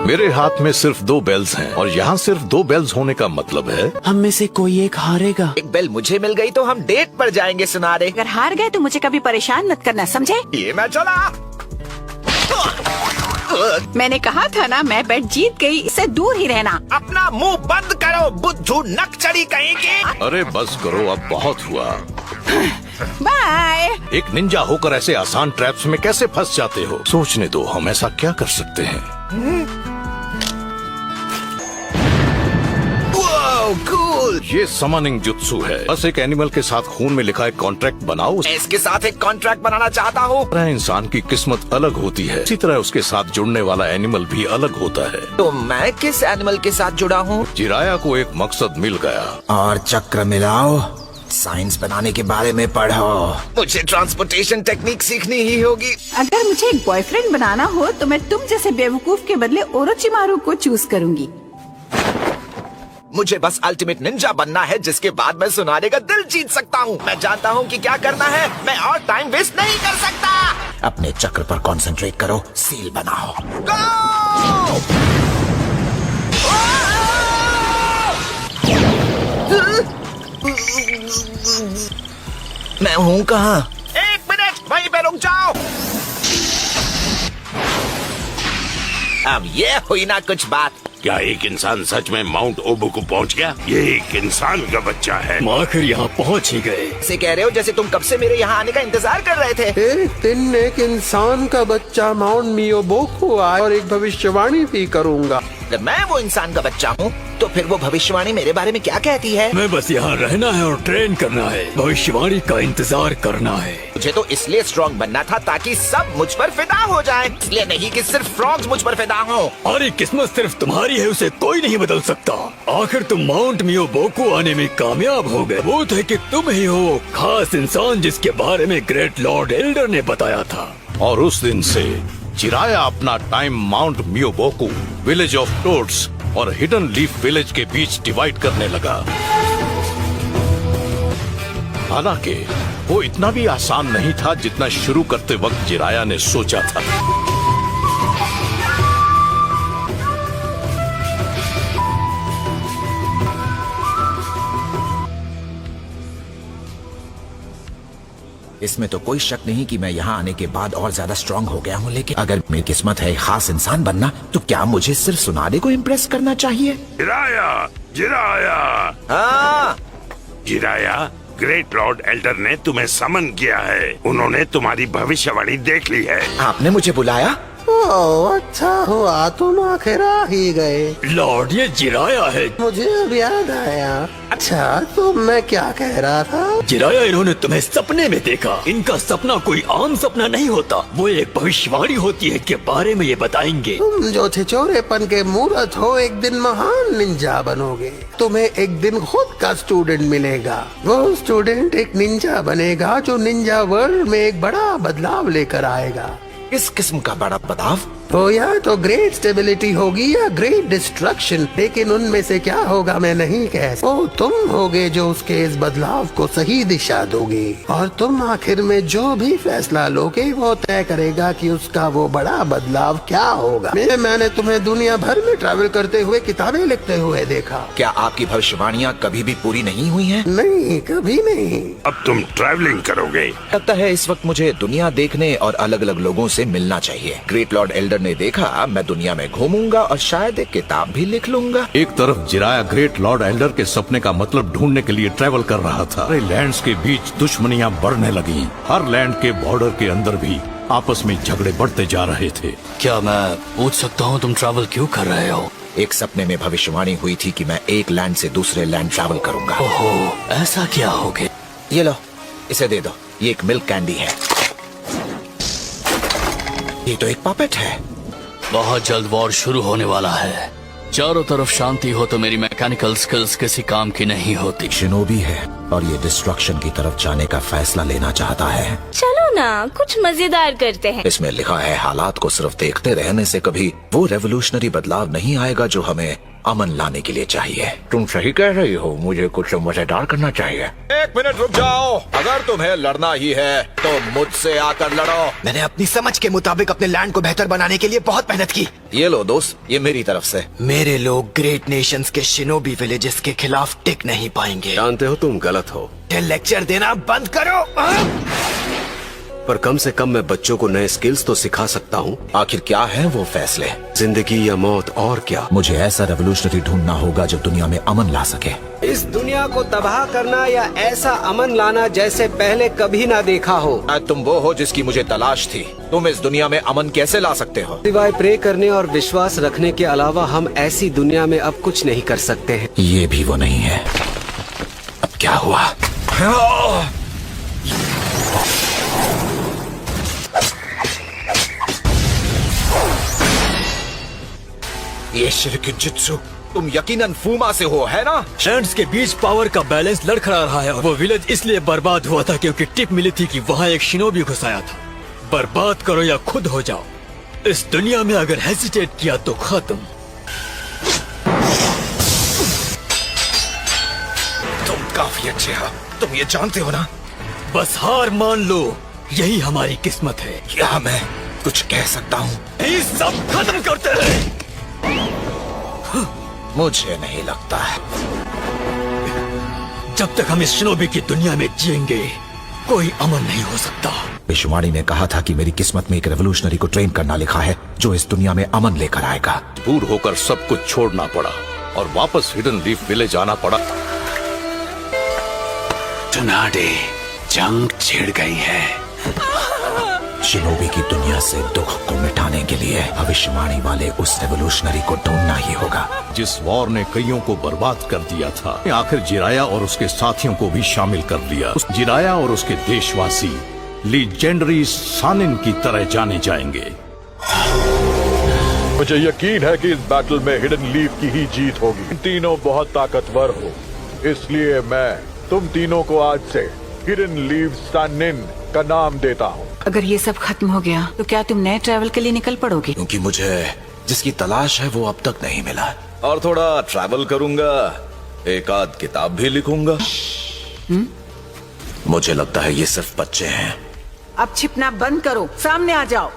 मेरे हाथ में सिर्फ 2 बेल्स हैं और यहाँ सिर्फ 2 बेल्स होने का मतलब है हम में से कोई एक हारेगा। एक बेल मुझे मिल गई तो हम डेट पर जाएंगे सुनारे। अगर हार गए तो मुझे कभी परेशान मत करना, समझे? ये मैं चला। मैंने कहा था ना, मैं बेट जीत गई, इससे दूर ही रहना। अपना मुंह बंद करो, बुद्धू नकचड़ी कहेंगे। अरे बस करो, अब बहुत हुआ। बाय। एक निंजा होकर ऐसे आसान ट्रैप्स में कैसे फंस जाते हो? सोचने दो, हम ऐसा क्या कर सकते हैं। कूल। ये समनिंग जुत्सु है। बस एक एनिमल के साथ खून में लिखा एक कॉन्ट्रैक्ट बनाओ। इसके साथ एक कॉन्ट्रैक्ट बनाना चाहता हूँ। इंसान की किस्मत अलग होती है, इसी तरह उसके साथ जुड़ने वाला एनिमल भी अलग होता है। तो मैं किस एनिमल के साथ जुड़ा हूँ? जिराया को एक मकसद मिल गया। और चक्र मिलाओ, साइंस बनाने के बारे में पढ़ो। मुझे ट्रांसपोर्टेशन टेक्निक सीखनी ही होगी। अगर मुझे एक बॉयफ्रेंड बनाना हो तो मैं तुम जैसे बेवकूफ के बदले ओरोचिमारू को चूज करूंगी। मुझे बस अल्टीमेट निंजा बनना है, जिसके बाद मैं सुनारे का दिल जीत सकता हूँ। मैं जानता हूँ कि क्या करना है, मैं और टाइम वेस्ट नहीं कर सकता। अपने चक्र पर कंसंट्रेट करो, सील बनाओ। गो! मैं हूँ कहाँ? 1 मिनट, वहीं पे रुक जाओ। अब ये हुई ना कुछ बात। क्या एक इंसान सच में माउंट ओबू को पहुंच गया? ये एक इंसान का बच्चा है। आखिर यहाँ पहुँच ही गए। से कह रहे हो जैसे तुम कब से मेरे यहाँ आने का इंतजार कर रहे थे। एक दिन एक इंसान का बच्चा माउंट मियोबोकू आए और एक भविष्यवाणी भी करूंगा। अगर मैं वो इंसान का बच्चा हूँ तो फिर वो भविष्यवाणी मेरे बारे में क्या कहती है? मैं बस यहाँ रहना है और ट्रेन करना है, भविष्यवाणी का इंतजार करना है। मुझे तो इसलिए स्ट्रॉन्ग बनना था ताकि सब मुझ पर फिदा हो जाए, इसलिए नहीं कि सिर्फ फ्रॉग्स मुझ पर फिदा हो। और किस्मत सिर्फ तुम्हारी है, उसे कोई नहीं बदल सकता। आखिर तुम माउंट मियोबोकू आने में कामयाब हो गए। वो थे कि तुम ही हो खास इंसान जिसके बारे में ग्रेट लॉर्ड एल्डर ने बताया था। और उस दिन से जिराया अपना time mount Myoboku, village of toads और हिडन लीफ विलेज के बीच डिवाइड करने लगा। हालांकि वो इतना भी आसान नहीं था जितना शुरू करते वक्त जिराया ने सोचा था। इसमें तो कोई शक नहीं कि मैं यहाँ आने के बाद और ज्यादा स्ट्रॉन्ग हो गया हूँ, लेकिन अगर मेरी किस्मत है खास इंसान बनना तो क्या मुझे सिर्फ सुनारे को इम्प्रेस करना चाहिए? जिराया, जिराया, हाँ। जिराया, ग्रेट लॉर्ड एल्डर ने तुम्हें समन किया है। उन्होंने तुम्हारी भविष्यवाणी देख ली है। आपने मुझे बुलाया? ओह, अच्छा हुआ तुम आखिर आ ही गए। लॉर्ड, ये जिराया है। मुझे अब याद आया। अच्छा, तो मैं क्या कह रहा था? जिराया, इन्होंने तुम्हें सपने में देखा। इनका सपना कोई आम सपना नहीं होता, वो एक भविष्यवाणी होती है के बारे में ये बताएंगे। तुम जो छिछोरेपन के मूर्त हो, एक दिन महान निंजा बनोगे। तुम्हें एक दिन खुद का स्टूडेंट मिलेगा। वो स्टूडेंट एक निंजा बनेगा जो निंजा वर्ल्ड में एक बड़ा बदलाव लेकर आएगा। किस किस्म का बड़ा बदलाव? तो या तो ग्रेट स्टेबिलिटी होगी या ग्रेट डिस्ट्रक्शन, लेकिन उनमें से क्या होगा मैं नहीं कह सकता। वो तुम होगे जो उसके इस बदलाव को सही दिशा दोगे, और तुम आखिर में जो भी फैसला लोगे वो तय करेगा कि उसका वो बड़ा बदलाव क्या होगा। मैंने तुम्हें दुनिया भर में ट्रैवल करते हुए किताबें लिखते हुए देखा। क्या आपकी भविष्यवाणियाँ कभी भी पूरी नहीं हुई हैं? नहीं, कभी नहीं। अब तुम ट्रैवलिंग करोगे। लगता है इस वक्त मुझे दुनिया देखने और अलग अलग लोगों से मिलना चाहिए। ग्रेट लॉर्ड एल्डर ने देखा मैं दुनिया में घूमूंगा और शायद एक किताब भी लिख लूंगा। एक तरफ जिराया ग्रेट लॉर्ड एल्डर के सपने का मतलब ढूंढने के लिए ट्रैवल कर रहा था। लैंड्स के बीच दुश्मनियां बढ़ने लगी। हर लैंड के बॉर्डर के अंदर भी आपस में झगड़े बढ़ते जा रहे थे। क्या मैं पूछ सकता हूँ तुम ट्रैवल क्यों कर रहे हो? एक सपने में भविष्यवाणी हुई थी कि मैं एक लैंड से दूसरे लैंड ट्रैवल करूंगा। ओहो, ऐसा क्या हो गया? ये लो, इसे दे दो। ये एक मिल्क कैंडी है। ये तो एक पपेट है। बहुत जल्द वॉर शुरू होने वाला है। चारों तरफ शांति हो तो मेरी मैकेनिकल स्किल्स किसी काम की नहीं होती। शिनोबी है और ये डिस्ट्रक्शन की तरफ जाने का फैसला लेना चाहता है। चलो ना, कुछ मजेदार करते हैं। इसमें लिखा है हालात को सिर्फ देखते रहने से कभी वो रेवोल्यूशनरी बदलाव नहीं आएगा जो हमें अमन लाने के लिए चाहिए। तुम सही कह रही हो, मुझे कुछ मजेदार करना चाहिए। 1 मिनट रुक जाओ, अगर तुम्हें लड़ना ही है तो मुझसे आकर लड़ो। मैंने अपनी समझ के मुताबिक अपने लैंड को बेहतर बनाने के लिए बहुत मेहनत की। ये लो दोस्त, ये मेरी तरफ से। मेरे लोग ग्रेट नेशंस के शिनोबी विलेजेस के खिलाफ टिक नहीं पाएंगे। जानते हो तुम गलत हो, लेक्चर देना बंद करो। पर कम से कम मैं बच्चों को नए स्किल्स तो सिखा सकता हूँ। आखिर क्या है वो फैसले? जिंदगी या मौत, और क्या। मुझे ऐसा रेवोल्यूशनरी ढूंढना होगा जो दुनिया में अमन ला सके। इस दुनिया को तबाह करना या ऐसा अमन लाना जैसे पहले कभी ना देखा हो। तुम वो हो जिसकी मुझे तलाश थी। तुम इस दुनिया में अमन कैसे ला सकते हो? सिवाय प्रे करने और विश्वास रखने के अलावा हम ऐसी दुनिया में अब कुछ नहीं कर सकते हैं। ये भी वो नहीं है। अब क्या हुआ? ये शिरकिजुत्सु, तुम यकीनन फूमा से हो, है ना? लैंड्स के बीच पावर का बैलेंस लड़खड़ा रहा है और वो विलेज इसलिए बर्बाद हुआ था क्योंकि टिप मिली थी कि वहाँ एक शिनोबी घुस आया था। बर्बाद करो या खुद हो जाओ, इस दुनिया में अगर हेजिटेट किया तो खत्म। तुम काफी अच्छे हो, तुम ये जानते हो ना? बस हार मान लो, यही हमारी किस्मत है। क्या मैं कुछ कह सकता हूँ? ये सब खत्म करते हैं। मुझे नहीं लगता है। जब तक हम इस शिनोबी की दुनिया में जिएंगे कोई अमन नहीं हो सकता। विश्ववाणी ने कहा था कि मेरी किस्मत में एक रेवोल्यूशनरी को ट्रेन करना लिखा है जो इस दुनिया में अमन लेकर आएगा। दूर होकर सब कुछ छोड़ना पड़ा और वापस हिडन लीफ विलेज आना पड़ा। टुनाडे, जंग छिड़ गई है। शिनोबी की दुनिया से दुख को मिटाने के लिए भविष्यवाणी वाले उस रेवोल्यूशनरी को ढूंढना ही होगा। जिस वॉर ने कईयों को बर्बाद कर दिया था, आखिर जिराया और उसके साथियों को भी शामिल कर लिया। उस जिराया और उसके देशवासी लीजेंडरी सानिन की तरह जाने जाएंगे। मुझे यकीन है कि इस बैटल में हिडन लीफ की ही जीत होगी। तीनों बहुत ताकतवर हो, इसलिए मैं तुम तीनों को आज से हिडन लीफ सानिन का नाम देता हूँ। अगर ये सब खत्म हो गया तो क्या तुम नए ट्रैवल के लिए निकल पड़ोगे? क्योंकि मुझे जिसकी तलाश है वो अब तक नहीं मिला। और थोड़ा ट्रैवल करूंगा, एक आध किताब भी लिखूंगा। मुझे लगता है ये सिर्फ बच्चे हैं। अब छिपना बंद करो, सामने आ जाओ।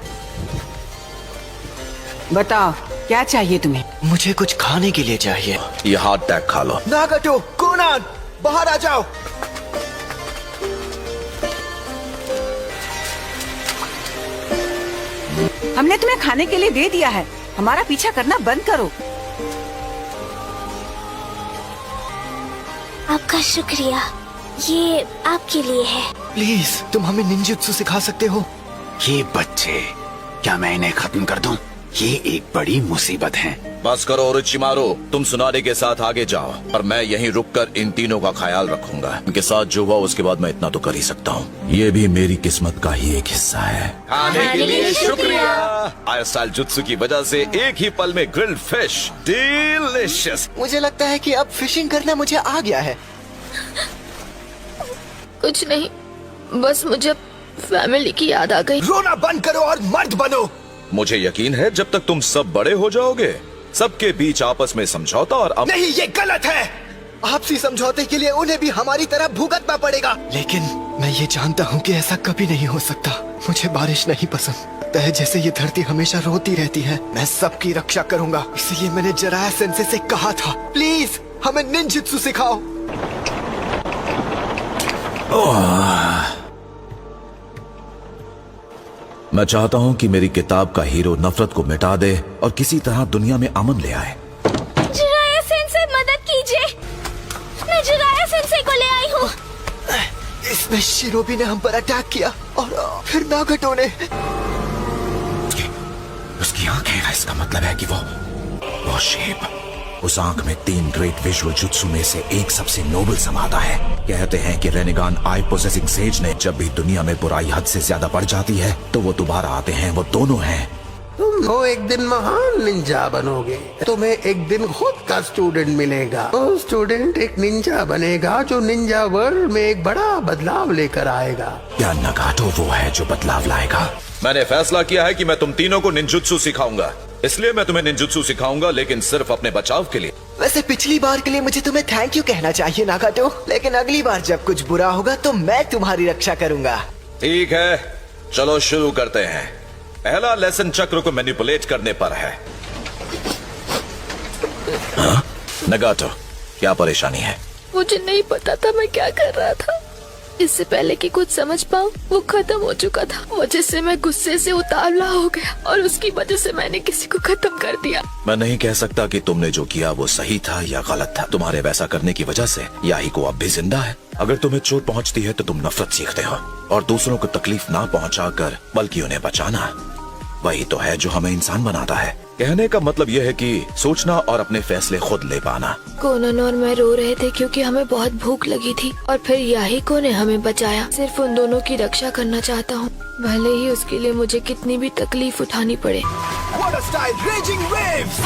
बताओ क्या चाहिए तुम्हें? मुझे कुछ खाने के लिए चाहिए। ये हार्ट अटैक खा लो। नागटो, कोनान, बाहर आ जाओ। हमने तुम्हें खाने के लिए दे दिया है, हमारा पीछा करना बंद करो। आपका शुक्रिया, ये आपके लिए है। प्लीज, तुम हमें निंजुत्सु सिखा सकते हो? ये बच्चे, क्या मैं इन्हें खत्म कर दूं? ये एक बड़ी मुसीबत है। बस करो ओरोचिमारू, तुम सुनारे के साथ आगे जाओ और मैं यहीं रुककर इन तीनों का ख्याल रखूंगा। इनके साथ जो हुआ उसके बाद मैं इतना तो कर ही सकता हूँ। ये भी मेरी किस्मत का ही एक हिस्सा है। खाने के लिए शुक्रिया। आयर स्टाइल जुत्सु की वजह से एक ही पल में ग्रिल्ड फिश, डिलीशियस। मुझे लगता है कि अब फिशिंग करना मुझे आ गया है। कुछ नहीं, बस मुझे फैमिली की याद आ गई। रोना बंद करो और मर्द बनो। मुझे यकीन है जब तक तुम सब बड़े हो जाओगे, सबके बीच आपस में समझौता और नहीं, ये गलत है। आपसी समझौते के लिए उन्हें भी हमारी तरह भुगतना पड़ेगा। लेकिन मैं ये जानता हूँ कि ऐसा कभी नहीं हो सकता। मुझे बारिश नहीं पसंद। लगता है जैसे ये धरती हमेशा रोती रहती है। मैं सबकी रक्षा करूंगा, इसीलिए मैंने जिराया सेंसे से कहा था, प्लीज हमें निंजुत्सु सिखाओ। मैं चाहता हूँ कि मेरी किताब का हीरो नफरत को मिटा दे और किसी तरह दुनिया में अमन ले आए। जिराया सेंसे, मदद कीजिए, मैं जिराया सेंसे को ले आई हूँ। इसमें शिरोबी ने हम पर अटैक किया और फिर नागटो ने। उसकी आंखें हैं, इसका मतलब है कि वो शेप। उस आंख में 3 ग्रेट विजुअल जुत्सु में से एक सबसे नोबल समाता है। कहते हैं कि रेनेगान आई पोजेसिंग सेज ने जब भी दुनिया में बुराई हद से ज्यादा बढ़ जाती है तो वो दोबारा आते हैं। वो दोनों हैं तुम हो एक दिन महान निंजा बनोगे। तुम्हें एक दिन खुद का स्टूडेंट मिलेगा। वो स्टूडेंट एक निंजा बनेगा जो निंजा वर्ल्ड में एक बड़ा बदलाव लेकर आएगा। क्या नगाटो वो है जो बदलाव लाएगा? मैंने फैसला किया है कि मैं तुम तीनों को निंजुत्सु सिखाऊंगा। इसलिए मैं तुम्हें निंजुत्सु सिखाऊंगा, लेकिन सिर्फ अपने बचाव के लिए। वैसे पिछली बार के लिए मुझे तुम्हें थैंक यू कहना चाहिए नागाटो, लेकिन अगली बार जब कुछ बुरा होगा तो मैं तुम्हारी रक्षा करूंगा। ठीक है, चलो शुरू करते हैं। पहला लेसन चक्र को मैनिपुलेट करने पर है। हाँ? नगाटो, क्या परेशानी है? मुझे नहीं पता था मैं क्या कर रहा था। इससे पहले कि कुछ समझ पाऊं, वो खत्म हो चुका था। वजह से मैं गुस्से से उतावला हो गया और उसकी वजह से मैंने किसी को खत्म कर दिया। मैं नहीं कह सकता कि तुमने जो किया वो सही था या गलत था। तुम्हारे वैसा करने की वजह से याही को अब भी जिंदा है। अगर तुम्हें चोट पहुंचती है तो तुम नफरत सीखते हो, और दूसरों को तकलीफ ना पहुंचाकर बल्कि उन्हें बचाना, वही तो है जो हमें इंसान बनाता है। कहने का मतलब यह है कि सोचना और अपने फैसले खुद ले पाना। कोनन और मैं रो रहे थे क्योंकि हमें बहुत भूख लगी थी, और फिर याहिको ने हमें बचाया। सिर्फ उन दोनों की रक्षा करना चाहता हूँ, भले ही उसके लिए मुझे कितनी भी तकलीफ उठानी पड़े। What a style, raging waves!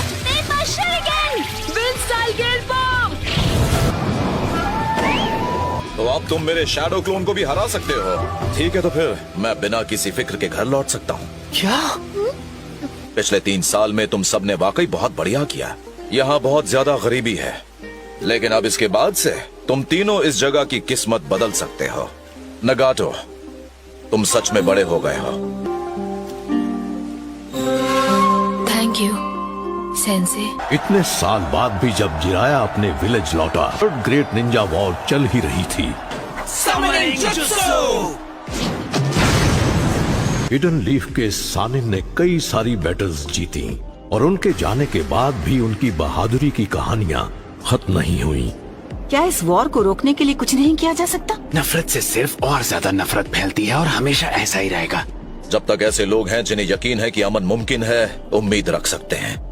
तो अब तुम मेरे शैडो क्लोन को भी हरा सकते हो। ठीक है, तो फिर मैं बिना किसी फिक्र के घर लौट सकता हूँ। क्या? पिछले 3 साल में तुम सबने वाकई बहुत बढ़िया किया। यहाँ बहुत ज्यादा गरीबी है, लेकिन अब इसके बाद से तुम तीनों इस जगह की किस्मत बदल सकते हो। नगाटो, तुम सच में बड़े हो गए हो। Thank you sensei. इतने साल बाद भी जब जिराया अपने विलेज लौटा, थर्ड ग्रेट निंजा वॉर चल ही रही थी। हिडन लीफ के सानिन ने कई सारी बैटल्स जीती, और उनके जाने के बाद भी उनकी बहादुरी की कहानियां खत्म नहीं हुई। क्या इस वॉर को रोकने के लिए कुछ नहीं किया जा सकता? नफरत से सिर्फ और ज्यादा नफरत फैलती है, और हमेशा ऐसा ही रहेगा। जब तक ऐसे लोग हैं जिन्हें यकीन है कि अमन मुमकिन है, उम्मीद रख सकते हैं।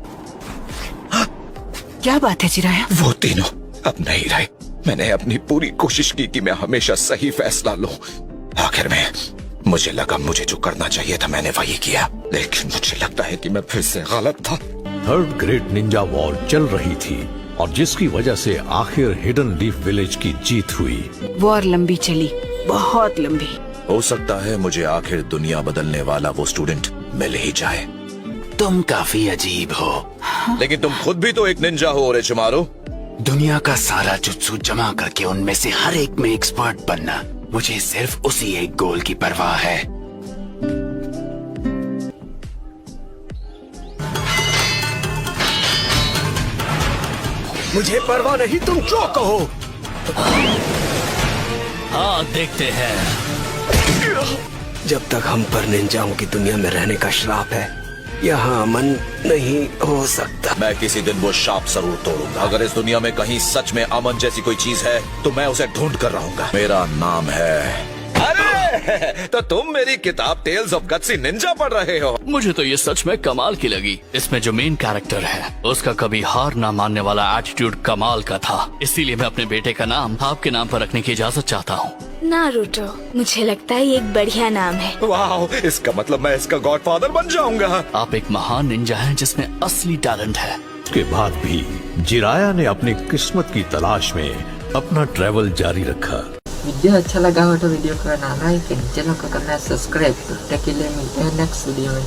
क्या बात है जिराया? वो तीनों अब नहीं रहे। मैंने अपनी पूरी कोशिश की कि मैं हमेशा सही फैसला लूं। आखिर में मुझे लगा मुझे जो करना चाहिए था मैंने वही किया, लेकिन मुझे लगता है कि मैं फिर से गलत था। थर्ड ग्रेट निंजा वॉर चल रही थी, और जिसकी वजह से आखिर हिडन लीफ विलेज की जीत हुई। वॉर लंबी चली, बहुत लंबी। हो सकता है मुझे आखिर दुनिया बदलने वाला वो स्टूडेंट मिल ही जाए। तुम काफी अजीब हो। लेकिन तुम खुद भी तो एक निंजा हो ओरोचिमारू। दुनिया का सारा जुत्सु जमा करके उनमें से हर एक में एक्सपर्ट बनना, मुझे सिर्फ उसी एक गोल की परवाह है। मुझे परवाह नहीं, तुम जो कहो। हाँ, देखते हैं। जब तक हम पर निंजाओं की दुनिया में रहने का श्राप है, यहाँ अमन नहीं हो सकता। मैं किसी दिन वो शाप जरूर तोड़ूंगा। अगर इस दुनिया में कहीं सच में अमन जैसी कोई चीज है तो मैं उसे ढूंढ कर रहूंगा। मेरा नाम है। अरे तो तुम मेरी किताब टेल्स ऑफ गट्सी निंजा पढ़ रहे हो? मुझे तो ये सच में कमाल की लगी। इसमें जो मेन कैरेक्टर है उसका कभी हार ना मानने वाला एटीट्यूड कमाल का था। इसीलिए मैं अपने बेटे का नाम आपके नाम पर रखने की इजाजत चाहता हूँ। नारुतो, मुझे लगता है ये एक बढ़िया नाम है। वाह, इसका मतलब मैं इसका गॉडफादर बन जाऊंगा। आप एक महान निंजा हैं जिसमें असली टैलेंट है। उसके बाद भी जिराया ने अपनी किस्मत की तलाश में अपना ट्रैवल जारी रखा। वीडियो अच्छा लगा हो तो वीडियो को करना लाइक, चैनल को करना सब्सक्राइब। तब तक के लिए मिलते हैं नेक्स्ट वीडियो में।